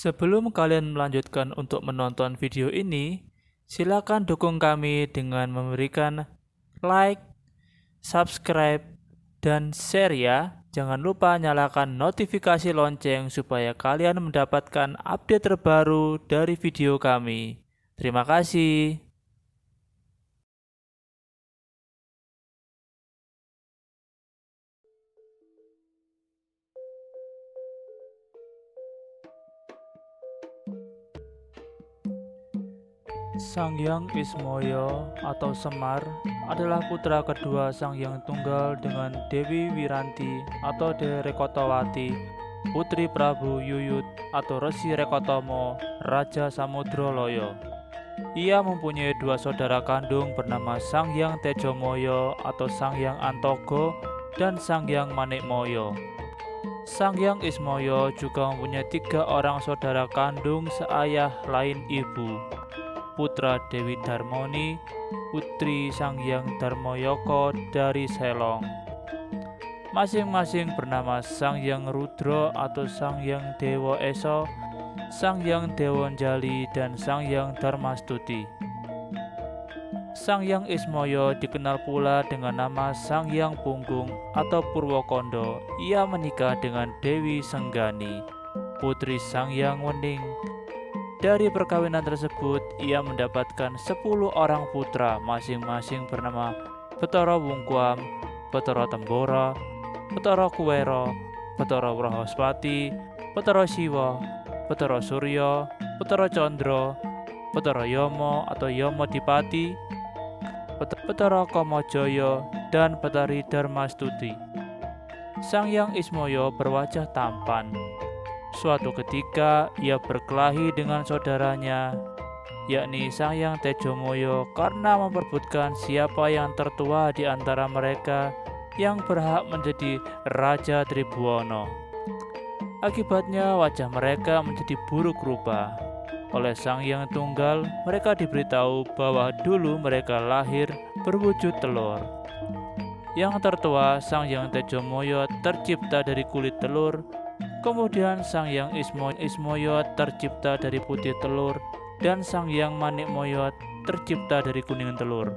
Sebelum kalian melanjutkan untuk menonton video ini, silakan dukung kami dengan memberikan like, subscribe, dan share ya. Jangan lupa nyalakan notifikasi lonceng supaya kalian mendapatkan update terbaru dari video kami. Terima kasih. Sanghyang Ismoyo atau Semar adalah putra kedua Sanghyang Tunggal dengan Dewi Wiranti atau Rekotowati, putri Prabu Yuyut atau Resi Rekotomo, Raja Samudroloyo. Ia mempunyai dua saudara kandung bernama Sanghyang Tejomoyo atau Sanghyang Antogo dan Sanghyang Manikmoyo. Sanghyang Ismoyo juga mempunyai 3 orang saudara kandung seayah lain ibu. Putra Dewi Darmoni, putri Sanghyang Darmoyoko dari Selong. Masing-masing bernama Sanghyang Rudra atau Sanghyang Dewa Esa, Sanghyang Dewonjali, dan Sanghyang Darmastuti. Sanghyang Ismoyo dikenal pula dengan nama Sanghyang Punggung atau Purwokondo. Ia menikah dengan Dewi Senggani, putri Sanghyang Wening. Dari perkawinan tersebut, ia mendapatkan 10 orang putra, masing-masing bernama Betara Wungkuam, Betara Tembora, Betara Kuwero, Betara Wrahaspati, Betara Siwa, Betara Surya, Betara Condro, Betara Yomo atau Yomodipati, Betara Kamajaya, dan Betari Darmastuti. Sanghyang Ismoyo berwajah tampan. Suatu ketika ia berkelahi dengan saudaranya, yakni Sanghyang Tejomoyo, karena memperebutkan siapa yang tertua di antara mereka yang berhak menjadi Raja Tribhuwana. Akibatnya wajah mereka menjadi buruk rupa. Oleh Sanghyang Tunggal, mereka diberitahu bahwa dulu mereka lahir berwujud telur. Yang tertua, Sanghyang Tejomoyo, tercipta dari kulit telur. Kemudian Sanghyang Ismoyo tercipta dari putih telur, dan Sanghyang Manikmoyo tercipta dari kuning telur.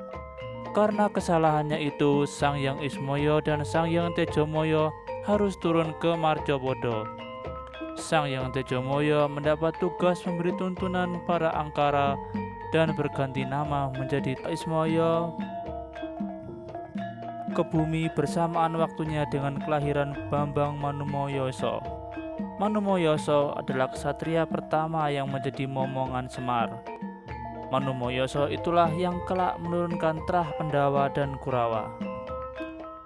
Karena kesalahannya itu, Sanghyang Ismoyo dan Sanghyang Tejomoyo harus turun ke Marcopodo. Sanghyang Tejomoyo mendapat tugas memberi tuntunan para angkara dan berganti nama menjadi Ismoyo ke bumi bersamaan waktunya dengan kelahiran Bambang Manumoyoso. Manumoyoso adalah ksatria pertama yang menjadi momongan Semar. Manumoyoso itulah yang kelak menurunkan Trah Pendawa dan Kurawa.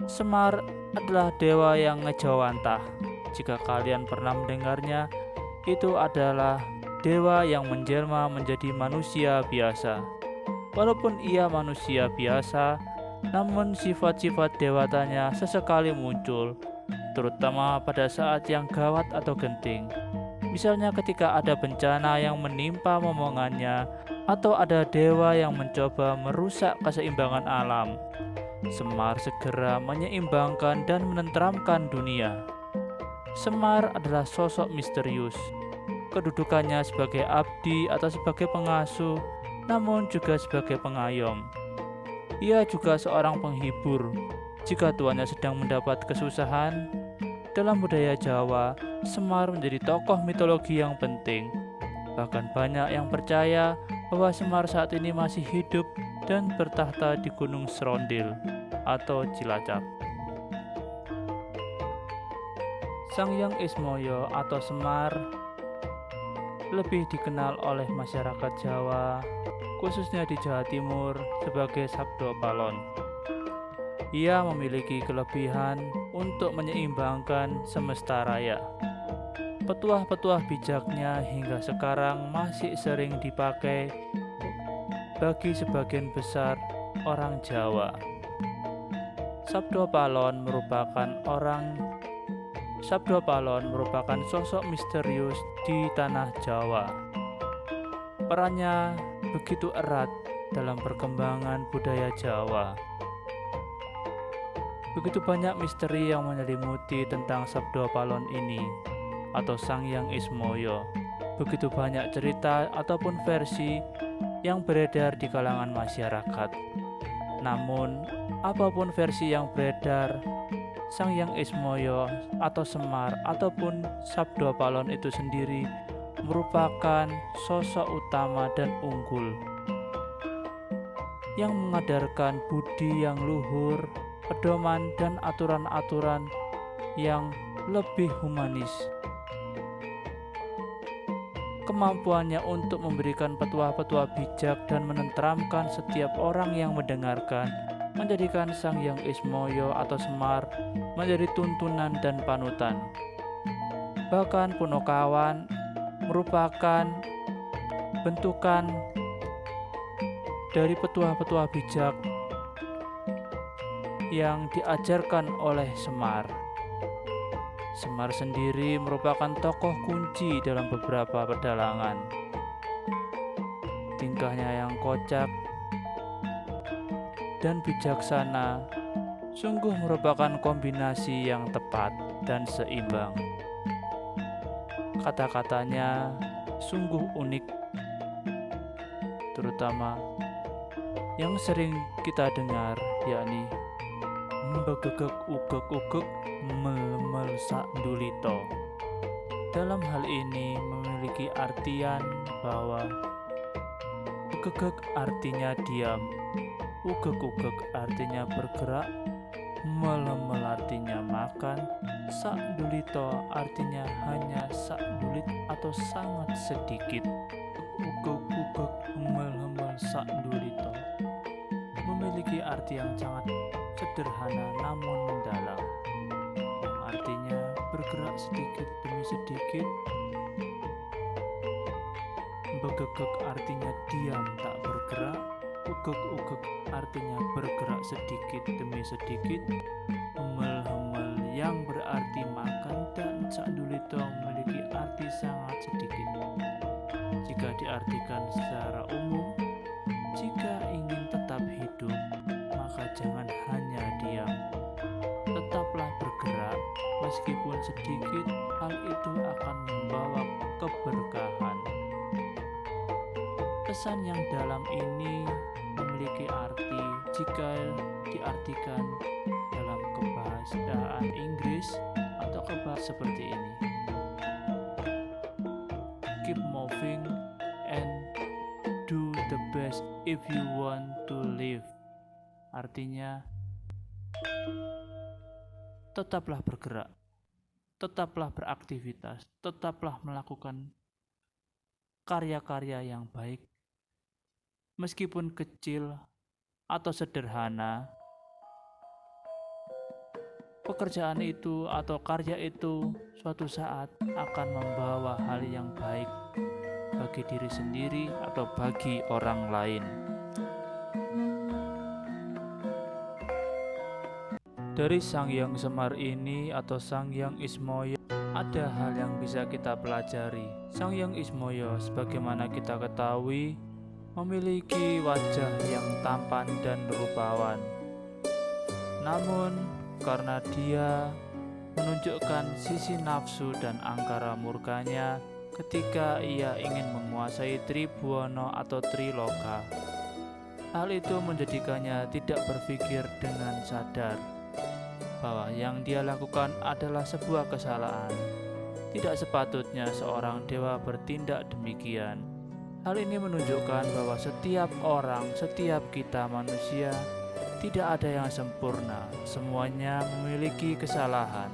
Semar adalah dewa yang ngejawantah. Jika kalian pernah mendengarnya, itu adalah dewa yang menjelma menjadi manusia biasa. Walaupun ia manusia biasa, namun sifat-sifat dewatanya sesekali muncul, terutama pada saat yang gawat atau genting. Misalnya ketika ada bencana yang menimpa momongannya, atau ada dewa yang mencoba merusak keseimbangan alam. Semar segera menyeimbangkan dan menenteramkan dunia. Semar adalah sosok misterius. Kedudukannya sebagai abdi atau sebagai pengasuh, namun juga sebagai pengayom. Ia juga seorang penghibur. Jika tuannya sedang mendapat kesusahan, dalam budaya Jawa, Semar menjadi tokoh mitologi yang penting. Bahkan banyak yang percaya bahwa Semar saat ini masih hidup dan bertahta di Gunung Serondil atau Cilacap. Sanghyang Ismoyo atau Semar lebih dikenal oleh masyarakat Jawa, khususnya di Jawa Timur, sebagai Sabdo Palon. Ia memiliki kelebihan untuk menyeimbangkan semesta raya. Petuah-petuah bijaknya hingga sekarang masih sering dipakai bagi sebagian besar orang Jawa. Sabdo Palon merupakan sosok misterius di tanah Jawa. Perannya begitu erat dalam perkembangan budaya Jawa. Begitu banyak misteri yang menyelimuti tentang Sabdo Palon ini atau Sanghyang Ismoyo. begitu banyak cerita ataupun versi yang beredar di kalangan masyarakat. Namun, apapun versi yang beredar, Sang Hyang Ismoyo atau Semar ataupun Sabdo Palon itu sendiri merupakan sosok utama dan unggul yang mengadarkan budi yang luhur, pedoman dan aturan-aturan yang lebih humanis. Kemampuannya untuk memberikan petua-petua bijak dan menenteramkan setiap orang yang mendengarkan menjadikan Sang Hyang Ismoyo atau Semar menjadi tuntunan dan panutan. Bahkan Punokawan merupakan bentukan dari petua-petua bijak yang diajarkan oleh Semar. Semar sendiri merupakan tokoh kunci dalam beberapa pedalangan. Tingkahnya yang kocak dan bijaksana sungguh merupakan kombinasi yang tepat dan seimbang. Kata-katanya sungguh unik, terutama yang sering kita dengar, yakni mbegegek ugek-ugek mel sak ndulito. Dalam hal ini memiliki artian bahwa begegek artinya diam, ugek-ugek artinya bergerak, mel artinya makan, sak ndulito artinya hanya sak ndulit atau sangat sedikit. Ugek-ugek mel sak ndulito memiliki arti yang sangat sederhana namun mendalam, yang artinya bergerak sedikit demi sedikit. Begegek artinya diam tak bergerak, ugek-ugek artinya bergerak sedikit demi sedikit, hemel-hemel yang berarti makan, dan sakndulito memiliki arti sangat sedikit. Jika diartikan secara umum, jika ingin tetap hidup, maka jangan hanya diam, tetaplah bergerak. Meskipun sedikit, hal itu akan membawa keberkahan. Pesan yang dalam ini memiliki arti jika diartikan dalam kebahasaan Inggris atau kebahasa seperti ini: keep moving and do the best if you want to live. Artinya, tetaplah bergerak, tetaplah beraktivitas, tetaplah melakukan karya-karya yang baik, meskipun kecil atau sederhana. Pekerjaan itu atau karya itu suatu saat akan membawa hal yang baik bagi diri sendiri atau bagi orang lain. Dari Sang Hyang Semar ini atau Sang Hyang Ismoyo, ada hal yang bisa kita pelajari. Sang Hyang Ismoyo, sebagaimana kita ketahui, memiliki wajah yang tampan dan rupawan. Namun, karena dia menunjukkan sisi nafsu dan angkara murkanya ketika ia ingin menguasai Tribhuwana atau Triloka, hal itu menjadikannya tidak berpikir dengan sadar bahwa yang dia lakukan adalah sebuah kesalahan. Tidak sepatutnya seorang dewa bertindak demikian. Hal ini menunjukkan bahwa setiap orang, setiap kita manusia, tidak ada yang sempurna. Semuanya memiliki kesalahan.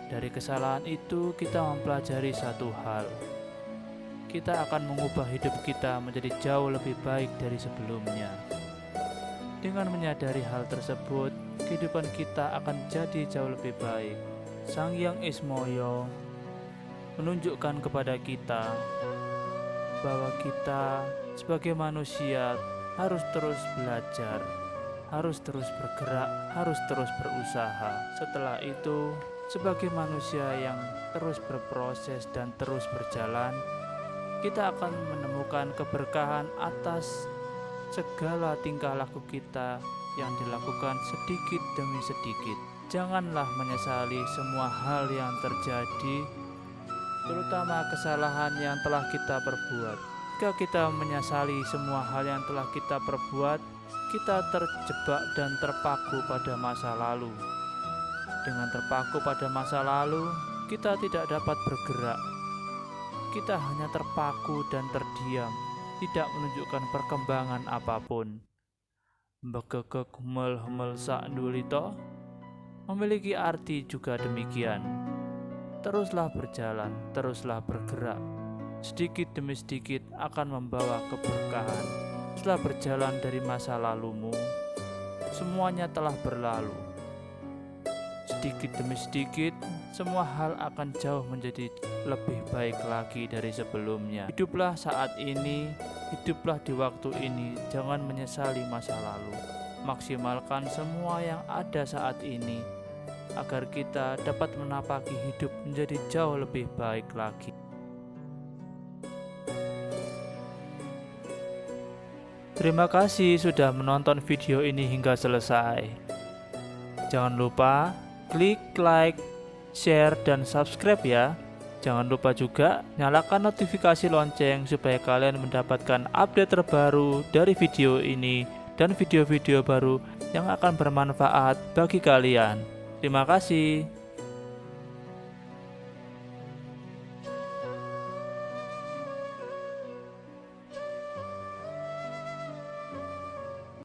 Dari kesalahan itu kita mempelajari satu hal. Kita akan mengubah hidup kita menjadi jauh lebih baik dari sebelumnya. Dengan menyadari hal tersebut, kehidupan kita akan jadi jauh lebih baik. Sang Hyang Ismoyo menunjukkan kepada kita bahwa kita sebagai manusia harus terus belajar, harus terus bergerak, harus terus berusaha. Setelah itu, sebagai manusia yang terus berproses dan terus berjalan, kita akan menemukan keberkahan atas segala tingkah laku kita yang dilakukan sedikit demi sedikit. Janganlah menyesali semua hal yang terjadi, terutama kesalahan yang telah kita perbuat. Jika kita menyesali semua hal yang telah kita perbuat, kita terjebak dan terpaku pada masa lalu. Dengan terpaku pada masa lalu, kita tidak dapat bergerak. Kita hanya terpaku dan terdiam, tidak menunjukkan perkembangan apapun. Begegek humel-humel sak ndulito memiliki arti juga demikian. Teruslah berjalan, teruslah bergerak. Sedikit demi sedikit akan membawa keberkahan. Setelah berjalan dari masa lalumu, semuanya telah berlalu. Sedikit demi sedikit, semua hal akan jauh menjadi lebih baik lagi dari sebelumnya. Hiduplah saat ini, hiduplah di waktu ini, jangan menyesali masa lalu. Maksimalkan semua yang ada saat ini, agar kita dapat menapaki hidup menjadi jauh lebih baik lagi. Terima kasih sudah menonton video ini hingga selesai. Jangan lupa klik like, share, dan subscribe ya. Jangan lupa juga nyalakan notifikasi lonceng supaya kalian mendapatkan update terbaru dari video ini dan video-video baru yang akan bermanfaat bagi kalian. Terima kasih.